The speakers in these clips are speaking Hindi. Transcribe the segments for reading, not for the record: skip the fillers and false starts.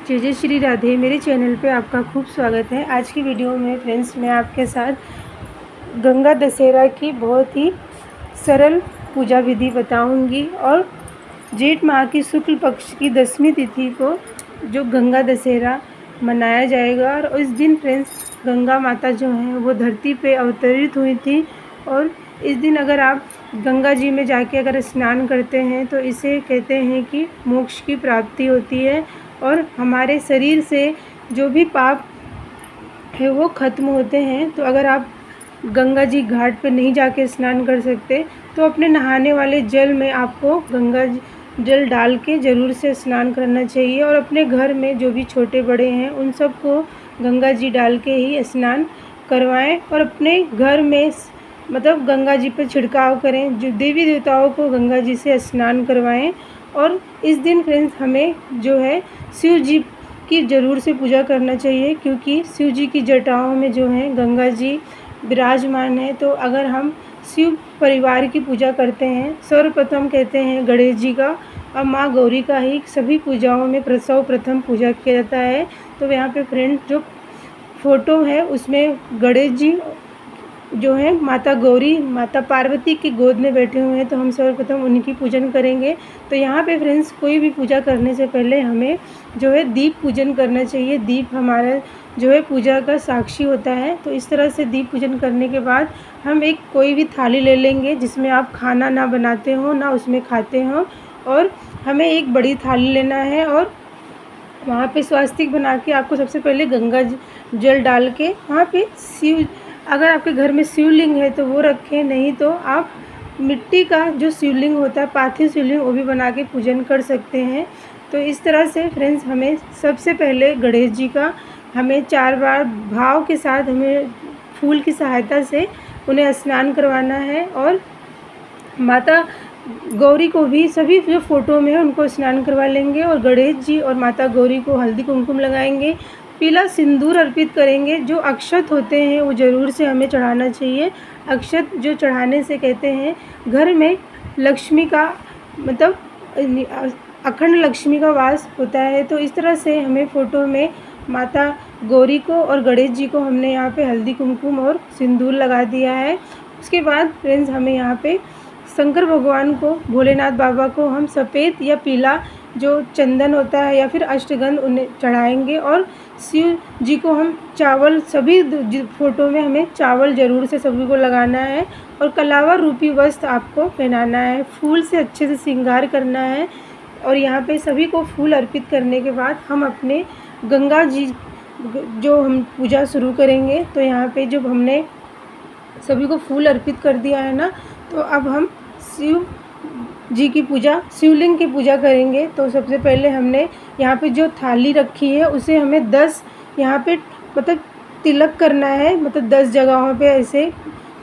जय जय श्री राधे। मेरे चैनल पे आपका खूब स्वागत है। आज की वीडियो में फ्रेंड्स मैं आपके साथ गंगा दशहरा की बहुत ही सरल पूजा विधि बताऊंगी और जेठ माह की शुक्ल पक्ष की 10वीं तिथि को जो गंगा दशहरा मनाया जाएगा। और इस दिन फ्रेंड्स गंगा माता जो हैं वो धरती पे अवतरित हुई थी और इस दिन अगर आप गंगा जी में जाके अगर स्नान करते हैं तो इसे कहते हैं कि मोक्ष की प्राप्ति होती है और हमारे शरीर से जो भी पाप है वो ख़त्म होते हैं। तो अगर आप गंगा जी घाट पे नहीं जाके स्नान कर सकते तो अपने नहाने वाले जल में आपको गंगा जल डाल के ज़रूर से स्नान करना चाहिए और अपने घर में जो भी छोटे बड़े हैं उन सबको गंगा जी डाल के ही स्नान करवाएं और अपने घर में मतलब गंगा जी पर छिड़काव करें। जो देवी देवताओं को गंगा जी से स्नान करवाएं। और इस दिन फ्रेंड्स हमें जो है शिव जी की ज़रूर से पूजा करना चाहिए, क्योंकि शिव जी की जटाओं में जो है गंगा जी विराजमान है। तो अगर हम शिव परिवार की पूजा करते हैं, सर्वप्रथम कहते हैं गणेश जी का और माँ गौरी का ही सभी पूजाओं में सर्वप्रथम पूजा किया जाता है। तो यहाँ पे फ्रेंड्स जो फ़ोटो है उसमें गणेश जी जो है माता गौरी माता पार्वती की गोद में बैठे हुए हैं, तो हम सर्वप्रथम उनकी पूजन करेंगे। तो यहाँ पे फ्रेंड्स कोई भी पूजा करने से पहले हमें जो है दीप पूजन करना चाहिए। दीप हमारा जो है पूजा का साक्षी होता है। तो इस तरह से दीप पूजन करने के बाद हम एक कोई भी थाली ले लेंगे जिसमें आप खाना ना बनाते हो ना उसमें खाते हो, और हमें एक बड़ी थाली लेना है और वहाँ पे स्वास्तिक बना के आपको सबसे पहले गंगा जल डाल के वहाँ पे शिव, अगर आपके घर में शिवलिंग है तो वो रखें, नहीं तो आप मिट्टी का जो शिवलिंग होता है पार्थिव शिवलिंग वो भी बना के पूजन कर सकते हैं। तो इस तरह से फ्रेंड्स हमें सबसे पहले गणेश जी का हमें 4 बार भाव के साथ हमें फूल की सहायता से उन्हें स्नान करवाना है और माता गौरी को भी सभी जो फ़ोटो में है उनको स्नान करवा लेंगे और गणेश जी और माता गौरी को हल्दी कुमकुम लगाएंगे, पीला सिंदूर अर्पित करेंगे। जो अक्षत होते हैं वो ज़रूर से हमें चढ़ाना चाहिए। अक्षत जो चढ़ाने से कहते हैं घर में लक्ष्मी का मतलब अखंड लक्ष्मी का वास होता है। तो इस तरह से हमें फ़ोटो में माता गौरी को और गणेश जी को हमने यहाँ पे हल्दी कुमकुम और सिंदूर लगा दिया है। उसके बाद फ्रेंड्स हमें यहाँ पे शंकर भगवान को, भोलेनाथ बाबा को हम सफ़ेद या पीला जो चंदन होता है या फिर अष्टगंध उन्हें चढ़ाएंगे और शिव जी को हम चावल, सभी फ़ोटो में हमें चावल ज़रूर से सभी को लगाना है और कलावा रूपी वस्त्र आपको पहनाना है, फूल से अच्छे से श्रृंगार करना है। और यहाँ पे सभी को फूल अर्पित करने के बाद हम अपने गंगा जी जो हम पूजा शुरू करेंगे। तो यहाँ पे जब हमने सभी को फूल अर्पित कर दिया है ना, तो अब हम शिव जी की पूजा, शिवलिंग की पूजा करेंगे। तो सबसे पहले हमने यहाँ पे जो थाली रखी है उसे हमें 10 यहाँ पे मतलब तिलक करना है, मतलब 10 जगहों पे ऐसे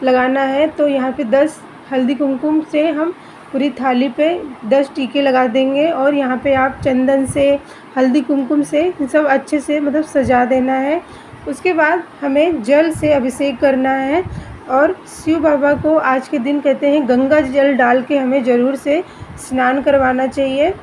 लगाना है। तो यहाँ पे 10 हल्दी कुमकुम से हम पूरी थाली पे 10 टीके लगा देंगे और यहाँ पे आप चंदन से, हल्दी कुमकुम से सब अच्छे से मतलब सजा देना है। उसके बाद हमें जल से अभिषेक करना है और शिव बाबा को आज के दिन कहते हैं गंगा जल डाल के हमें ज़रूर से स्नान करवाना चाहिए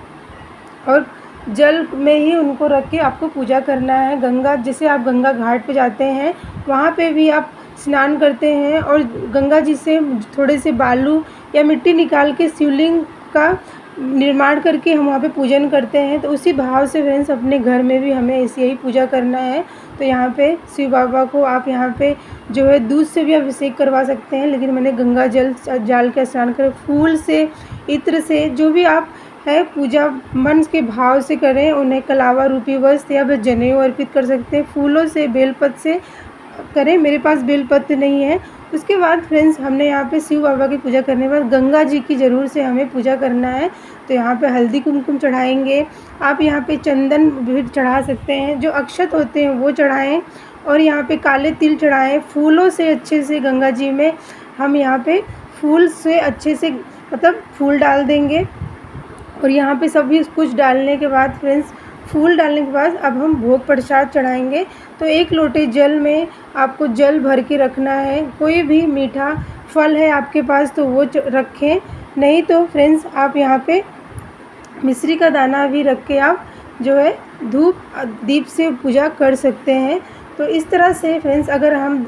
और जल में ही उनको रख के आपको पूजा करना है। गंगा, जैसे आप गंगा घाट पे जाते हैं वहाँ पे भी आप स्नान करते हैं और गंगा जी से थोड़े से बालू या मिट्टी निकाल के शिवलिंग का निर्माण करके हम वहाँ पे पूजन करते हैं। तो उसी भाव से फ्रेंड्स अपने घर में भी हमें ऐसे ही पूजा करना है। तो यहाँ पे शिव बाबा को आप यहाँ पे जो है दूध से भी अभिषेक करवा सकते हैं, लेकिन मैंने गंगा जल डाल के स्नान कर, फूल से, इत्र से, जो भी आप है पूजा मन के भाव से करें। उन्हें कलावा रूपी वस्त्र या फिर जनेऊ अर्पित कर सकते हैं, फूलों से, बेलपत्र से करें। मेरे पास बेलपत्र नहीं है। उसके बाद फ्रेंड्स हमने यहाँ पे शिव बाबा की पूजा करने के बाद गंगा जी की ज़रूर से हमें पूजा करना है। तो यहाँ पे हल्दी कुमकुम चढ़ाएंगे, आप यहाँ पे चंदन भी चढ़ा सकते हैं, जो अक्षत होते हैं वो चढ़ाएं और यहाँ पे काले तिल चढ़ाएं। फूलों से अच्छे से गंगा जी में हम यहाँ पे फूल से अच्छे से मतलब फूल डाल देंगे और यहाँ पे सभी कुछ डालने के बाद फ्रेंड्स, फूल डालने के बाद अब हम भोग प्रसाद चढ़ाएंगे। तो 1 लोटे जल में आपको जल भर के रखना है। कोई भी मीठा फल है आपके पास तो वो रखें, नहीं तो फ्रेंड्स आप यहाँ पे मिश्री का दाना भी रख के आप जो है धूप दीप से पूजा कर सकते हैं। तो इस तरह से फ्रेंड्स अगर हम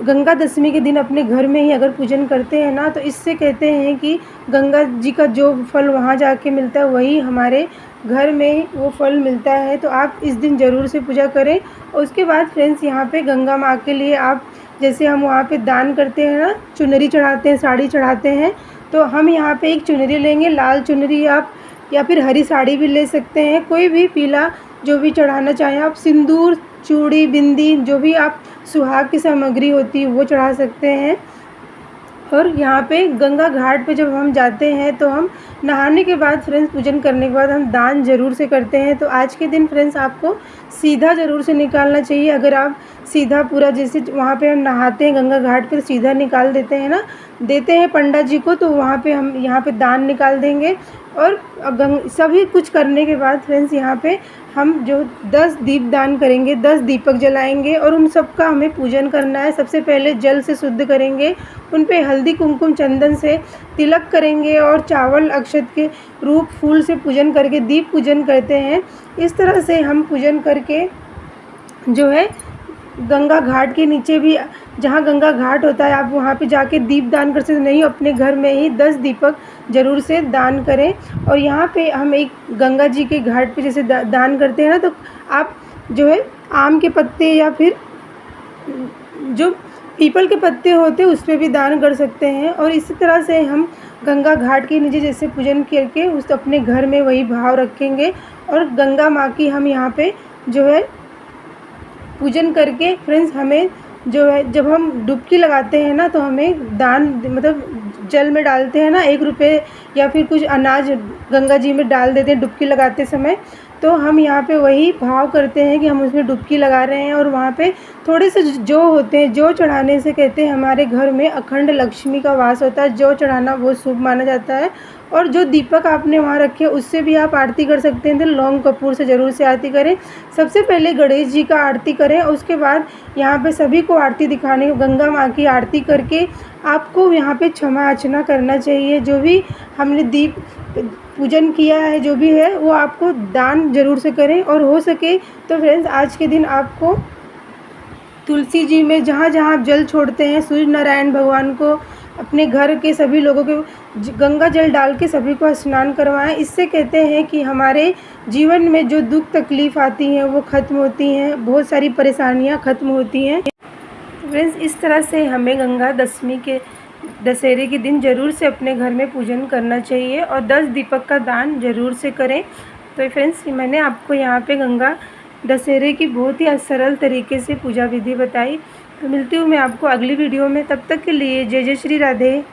गंगा दशमी के दिन अपने घर में ही अगर पूजन करते हैं ना, तो इससे कहते हैं कि गंगा जी का जो फल वहाँ जाके मिलता है वही हमारे घर में वो फल मिलता है। तो आप इस दिन ज़रूर से पूजा करें। और उसके बाद फ्रेंड्स यहाँ पे गंगा माँ के लिए आप जैसे हम वहाँ पे दान करते हैं ना, चुनरी चढ़ाते हैं, साड़ी चढ़ाते हैं, तो हम यहाँ पे एक चुनरी लेंगे, लाल चुनरी आप या फिर हरी साड़ी भी ले सकते हैं, कोई भी पीला जो भी चढ़ाना चाहें आप। सिंदूर, चूड़ी, बिंदी, जो भी आप सुहाग की सामग्री होती है वो चढ़ा सकते हैं। और यहाँ पे गंगा घाट पे जब हम जाते हैं तो हम नहाने के बाद फ्रेंड्स, पूजन करने के बाद हम दान ज़रूर से करते हैं। तो आज के दिन फ्रेंड्स आपको सीधा ज़रूर से निकालना चाहिए। अगर आप सीधा पूरा जैसे वहाँ पे हम नहाते हैं गंगा घाट पे सीधा निकाल देते हैं ना, देते हैं पंडा जी को, तो वहाँ पे हम यहाँ पे दान निकाल देंगे। और सभी कुछ करने के बाद फ्रेंड्स यहाँ पे हम जो 10 दीप दान करेंगे, 10 दीपक जलाएंगे और उन सब का हमें पूजन करना है। सबसे पहले जल से शुद्ध करेंगे, उन पे हल्दी, कुमकुम, चंदन से तिलक करेंगे और चावल अक्षत के रूप फूल से पूजन करके दीप पूजन करते हैं। इस तरह से हम पूजन करके जो है गंगा घाट के नीचे भी, जहाँ गंगा घाट होता है, आप वहाँ पे जाके दीप दान कर सकते नहीं, अपने घर में ही 10 दीपक ज़रूर से दान करें। और यहाँ पे हम एक गंगा जी के घाट पे जैसे दान करते हैं ना, तो आप जो है आम के पत्ते या फिर जो पीपल के पत्ते होते हैं उस पर भी दान कर सकते हैं। और इसी तरह से हम गंगा घाट के नीचे जैसे पूजन करके उस अपने घर में वही भाव रखेंगे। और गंगा माँ की हम यहाँ पे जो है पूजन करके फ्रेंड्स हमें जो है जब हम डुबकी लगाते हैं ना, तो हमें दान मतलब जल में डालते हैं ना 1 रुपये या फिर कुछ अनाज गंगा जी में डाल देते हैं डुबकी लगाते समय। तो हम यहाँ पे वही भाव करते हैं कि हम उसमें डुबकी लगा रहे हैं। और वहाँ पे थोड़े से जो होते हैं, जो चढ़ाने से कहते हैं हमारे घर में अखंड लक्ष्मी का वास होता है, जो चढ़ाना वो शुभ माना जाता है। और जो दीपक आपने वहाँ रखे उससे भी आप आरती कर सकते हैं। तो लौंग कपूर से ज़रूर से आरती करें। सबसे पहले गणेश जी का आरती करें, उसके बाद यहाँ पे सभी को आरती दिखाने, गंगा माँ की आरती करके आपको यहाँ पे क्षमा अर्चना करना चाहिए। जो भी हमने दीप पूजन किया है जो भी है वो आपको दान ज़रूर से करें। और हो सके तो फ्रेंड्स आज के दिन आपको तुलसी जी में जहाँ जहाँ आप जल छोड़ते हैं, सूर्य नारायण भगवान को, अपने घर के सभी लोगों को गंगा जल डाल के सभी को स्नान करवाएं। इससे कहते हैं कि हमारे जीवन में जो दुख तकलीफ़ आती हैं वो ख़त्म होती हैं, बहुत सारी परेशानियां ख़त्म होती हैं। फ्रेंड्स इस तरह से हमें गंगा दशमी के दशहरे के दिन ज़रूर से अपने घर में पूजन करना चाहिए और 10 दीपक का दान ज़रूर से करें। तो फ्रेंड्स मैंने आपको यहाँ पे गंगा दशहरे की बहुत ही सरल तरीके से पूजा विधि बताई। तो मिलती हूँ मैं आपको अगली वीडियो में, तब तक के लिए जय जय श्री राधे।